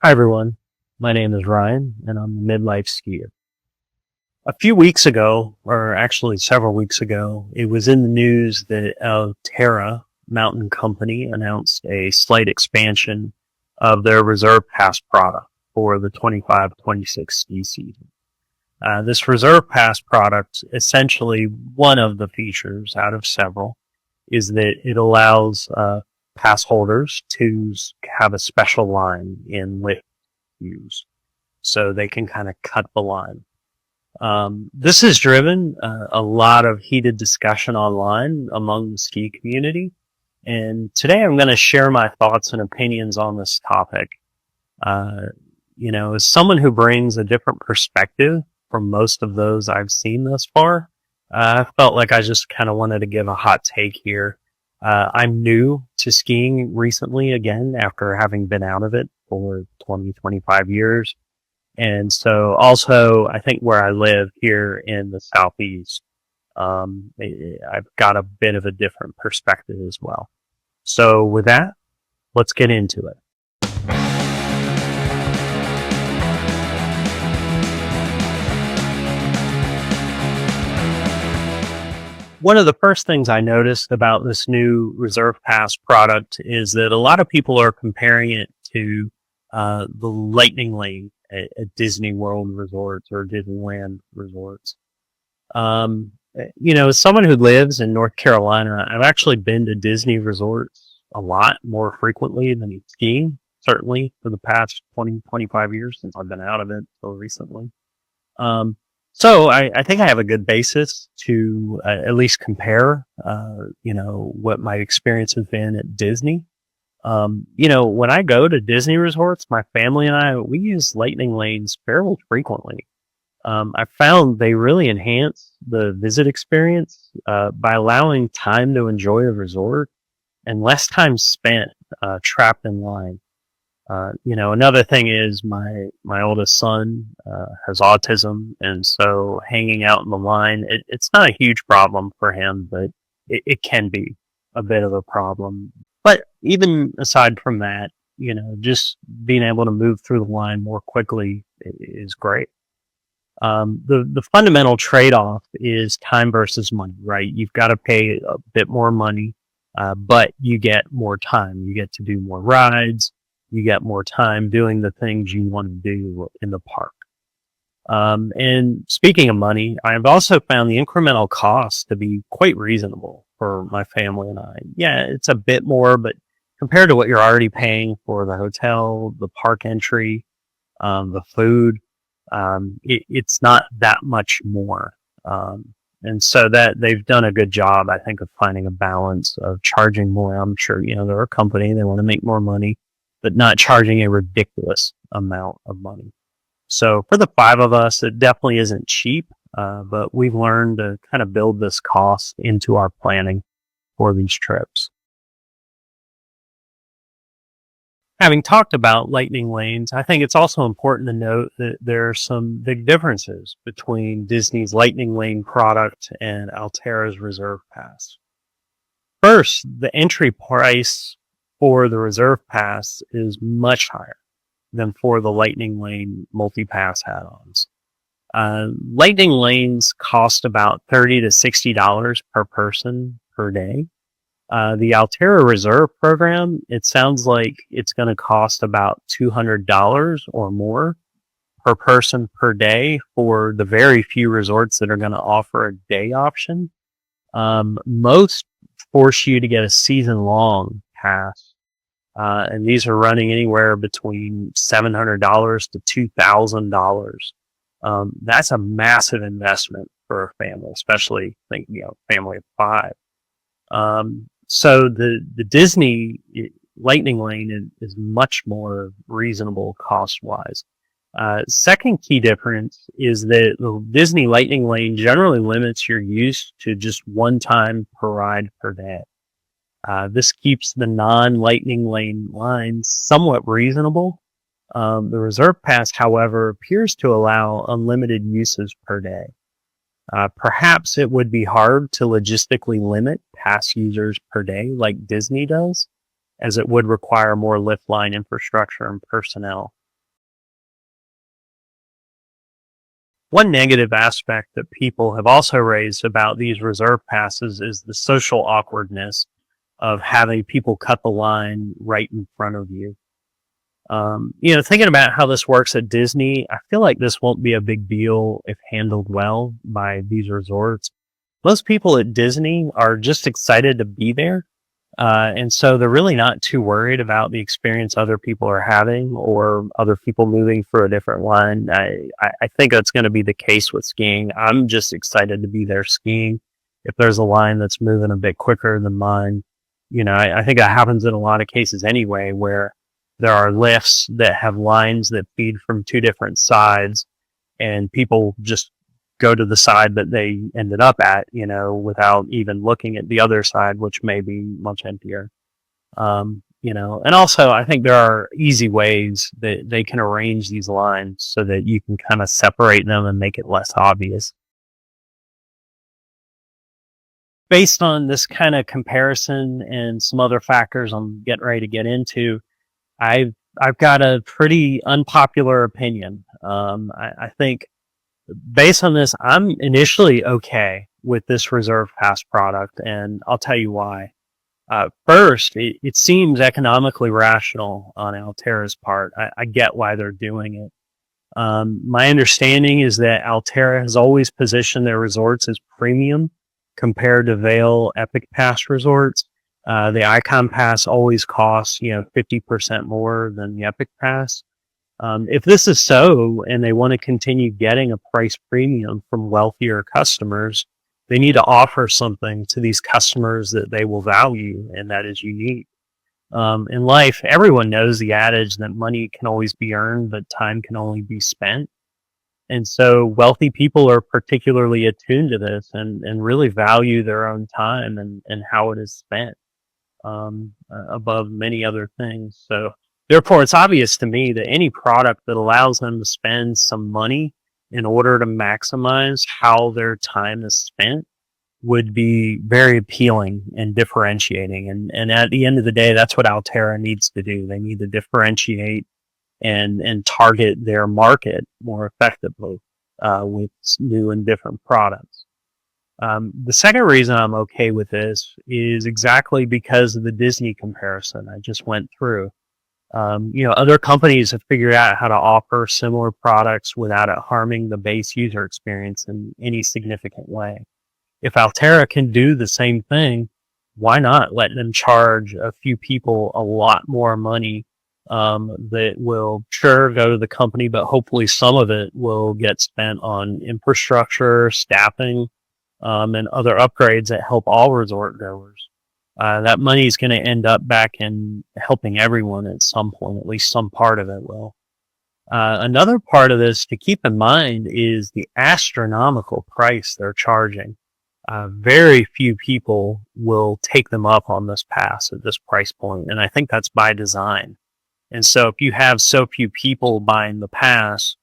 Hi everyone, my name is Ryan and I'm a midlife skier. A few weeks ago, or actually several weeks ago, it was in the news that Alterra Mountain Company announced a slight expansion of their Reserve Pass product for the 25-26 ski season. This Reserve Pass product, essentially one of the features out of several, is that it allows pass holders to have a special line in lift views, so they can kind of cut the line. This has driven a lot of heated discussion online among the ski community, and today I'm going to share my thoughts and opinions on this topic. As someone who brings a different perspective from most of those I've seen thus far, I felt like I just kind of wanted to give a hot take here. I'm new to skiing recently again after having been out of it for 20, 25 years. And so also I think where I live here in the Southeast, I've got a bit of a different perspective as well. So with that, let's get into it. One of the first things I noticed about this new Reserve Pass product is that a lot of people are comparing it to the Lightning Lane at Disney World resorts or Disneyland resorts. As someone who lives in North Carolina, I've actually been to Disney resorts a lot more frequently than skiing, certainly for the past 20, 25 years since I've been out of it so recently. So I think I have a good basis to at least compare, what my experience has been at Disney. When I go to Disney resorts, my family and we use Lightning Lanes fairly frequently. I found they really enhance the visit experience by allowing time to enjoy a resort and less time spent trapped in line. Another thing is my oldest son has autism, and so hanging out in the line, it's not a huge problem for him, but it can be a bit of a problem. But even aside from that, just being able to move through the line more quickly is great. The fundamental trade-off is time versus money, right? You've got to pay a bit more money, but you get more time. You get to do more rides. You get more time doing the things you want to do in the park. And speaking of money, I've also found the incremental cost to be quite reasonable for my family and I. Yeah, it's a bit more, but compared to what you're already paying for the hotel, the park entry, the food, it's not that much more. And so that they've done a good job, I think, of finding a balance of charging more. I'm sure, they're a company, they want to make more money, but not charging a ridiculous amount of money. So for the five of us, it definitely isn't cheap, but we've learned to kind of build this cost into our planning for these trips. Having talked about Lightning Lanes, I think it's also important to note that there are some big differences between Disney's Lightning Lane product and Alterra's Reserve Pass. First, the entry price for the Reserve Pass is much higher than for the Lightning Lane multi-pass add-ons. Lightning Lanes cost about $30 to $60 per person per day. The Alterra Reserve program, it sounds like it's going to cost about $200 or more per person per day for the very few resorts that are going to offer a day option. Most force you to get a season-long pass. And these are running anywhere between $700 to $2,000. That's a massive investment for a family, especially family of five. So the Disney Lightning Lane is much more reasonable cost-wise. Second key difference is that the Disney Lightning Lane generally limits your use to just one time per ride per day. This keeps the non-Lightning Lane lines somewhat reasonable. The Reserve Pass, however, appears to allow unlimited uses per day. Perhaps it would be hard to logistically limit pass users per day like Disney does, as it would require more lift line infrastructure and personnel. One negative aspect that people have also raised about these reserve passes is the social awkwardness of having people cut the line right in front of you. Thinking about how this works at Disney, I feel like this won't be a big deal if handled well by these resorts. Most people at Disney are just excited to be there. And so they're really not too worried about the experience other people are having or other people moving for a different line. I think that's going to be the case with skiing. I'm just excited to be there skiing. If there's a line that's moving a bit quicker than mine, I think that happens in a lot of cases anyway, where there are lifts that have lines that feed from two different sides and people just go to the side that they ended up at, without even looking at the other side, which may be much emptier. And also I think there are easy ways that they can arrange these lines so that you can kind of separate them and make it less obvious. Based on this kind of comparison and some other factors I'm getting ready to get into, I've got a pretty unpopular opinion. I think based on this, I'm initially okay with this Reserve Pass product, and I'll tell you why. First, it seems economically rational on Alterra's part. I get why they're doing it. My understanding is that Alterra has always positioned their resorts as premium compared to Vail Epic Pass resorts. The Icon Pass always costs, 50% more than the Epic Pass. If this is so, and they want to continue getting a price premium from wealthier customers, they need to offer something to these customers that they will value and that is unique. In life, everyone knows the adage that money can always be earned, but time can only be spent. And so wealthy people are particularly attuned to this and really value their own time and how it is spent above many other things. So therefore, it's obvious to me that any product that allows them to spend some money in order to maximize how their time is spent would be very appealing and differentiating. And at the end of the day, that's what Alterra needs to do. They need to differentiate and target their market more effectively with new and different products. The second reason I'm okay with this is exactly because of the Disney comparison I just went through. Other companies have figured out how to offer similar products without it harming the base user experience in any significant way. If Alterra can do the same thing, why not let them charge a few people a lot more money that will sure go to the company, but hopefully some of it will get spent on infrastructure, staffing, and other upgrades that help all resort goers. That money is going to end up back in helping everyone at some point, at least some part of it will. Another part of this to keep in mind is the astronomical price they're charging. Very few people will take them up on this pass at this price point, and I think that's by design. And so if you have so few people buying the pass,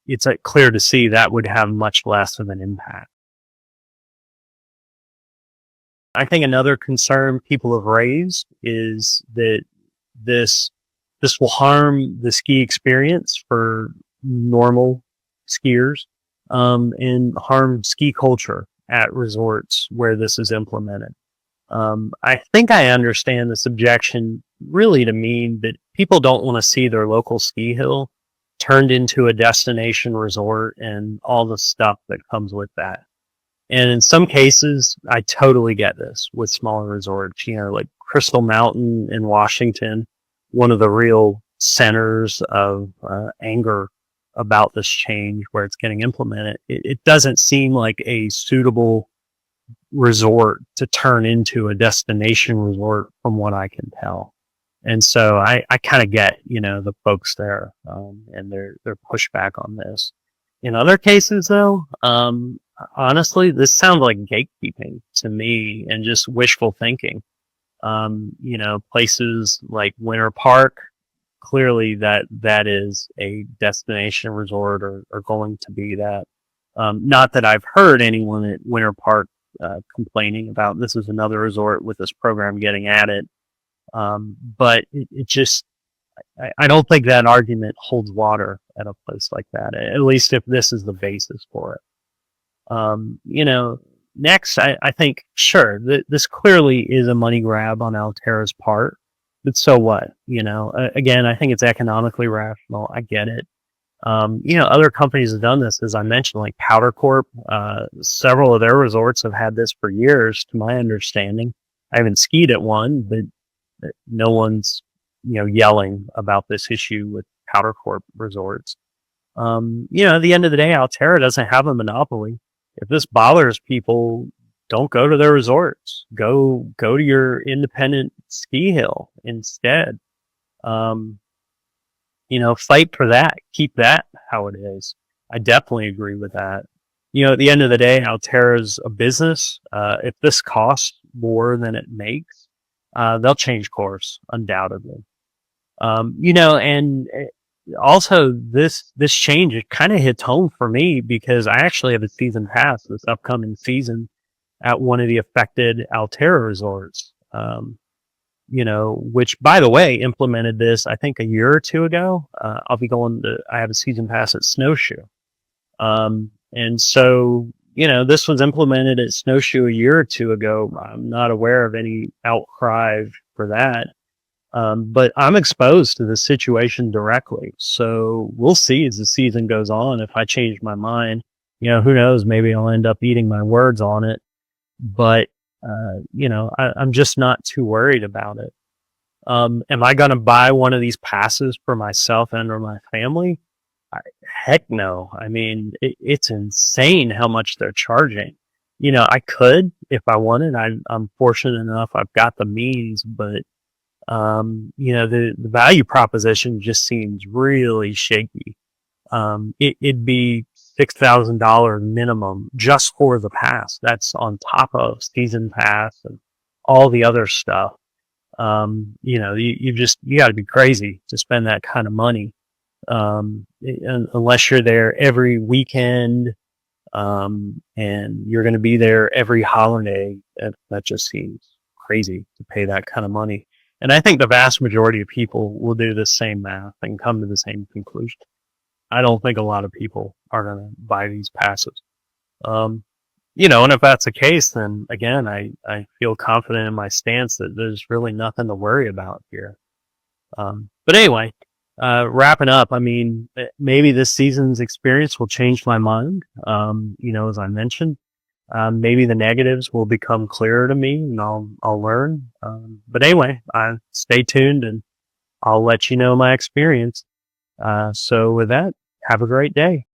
it's clear to see that would have much less of an impact. I think another concern people have raised is that this will harm the ski experience for normal skiers and harm ski culture at resorts where this is implemented. I think I understand this objection really to mean that people don't want to see their local ski hill turned into a destination resort and all the stuff that comes with that. And in some cases, I totally get this with smaller resorts, like Crystal Mountain in Washington, one of the real centers of anger about this change where it's getting implemented. It doesn't seem like a suitable resort to turn into a destination resort from what I can tell. And so I kind of get, the folks there and their pushback on this. In other cases, though, honestly, this sounds like gatekeeping to me and just wishful thinking. Places like Winter Park, clearly that is a destination resort or going to be that. Not that I've heard anyone at Winter Park complaining about this is another resort with this program getting added. But it just, I don't think that argument holds water at a place like that, at least if this is the basis for it. You know, next, I think, sure, this clearly is a money grab on Alterra's part, but so what? You know, again, I think it's economically rational. I get it. You know, other companies have done this, as I mentioned, like Powder Corp. Several of their resorts have had this for years, to my understanding. I haven't skied at one, but no one's, you know, yelling about this issue with Powder Corp resorts. You know, at the end of the day, Alterra doesn't have a monopoly. If this bothers people, don't go to their resorts. Go to your independent ski hill instead. Um, you know, fight for that. Keep that how it is. I definitely agree with that. You know, at the end of the day, Alterra's a business. If this costs more than it makes, they'll change course, undoubtedly. You know, and also this change, it kind of hits home for me because I actually have a season pass this upcoming season at one of the affected Alterra resorts. You know, which by the way, implemented this, I think a year or two ago. I have a season pass at Snowshoe. And so, you know, this was implemented at Snowshoe a year or two ago. I'm not aware of any outcry for that. But I'm exposed to the situation directly. So we'll see as the season goes on. If I change my mind, you know, who knows? Maybe I'll end up eating my words on it. But, you know, I'm just not too worried about it. Am I going to buy one of these passes for myself and or my family? Heck no. I mean, it's insane how much they're charging. You know, I could if I wanted. I'm fortunate enough. I've got the means, but you know, the value proposition just seems really shaky. It'd be $6,000 minimum just for the pass. That's on top of season pass and all the other stuff. You know, you got to be crazy to spend that kind of money. Unless you're there every weekend, and you're going to be there every holiday. That just seems crazy to pay that kind of money. And I think the vast majority of people will do the same math and come to the same conclusion. I don't think a lot of people are going to buy these passes. You know, and if that's the case, then again, I feel confident in my stance that there's really nothing to worry about here. But anyway, wrapping up, I mean, maybe this season's experience will change my mind. You know, as I mentioned, maybe the negatives will become clearer to me and I'll learn. But anyway, stay tuned and I'll let you know my experience. So with that, have a great day.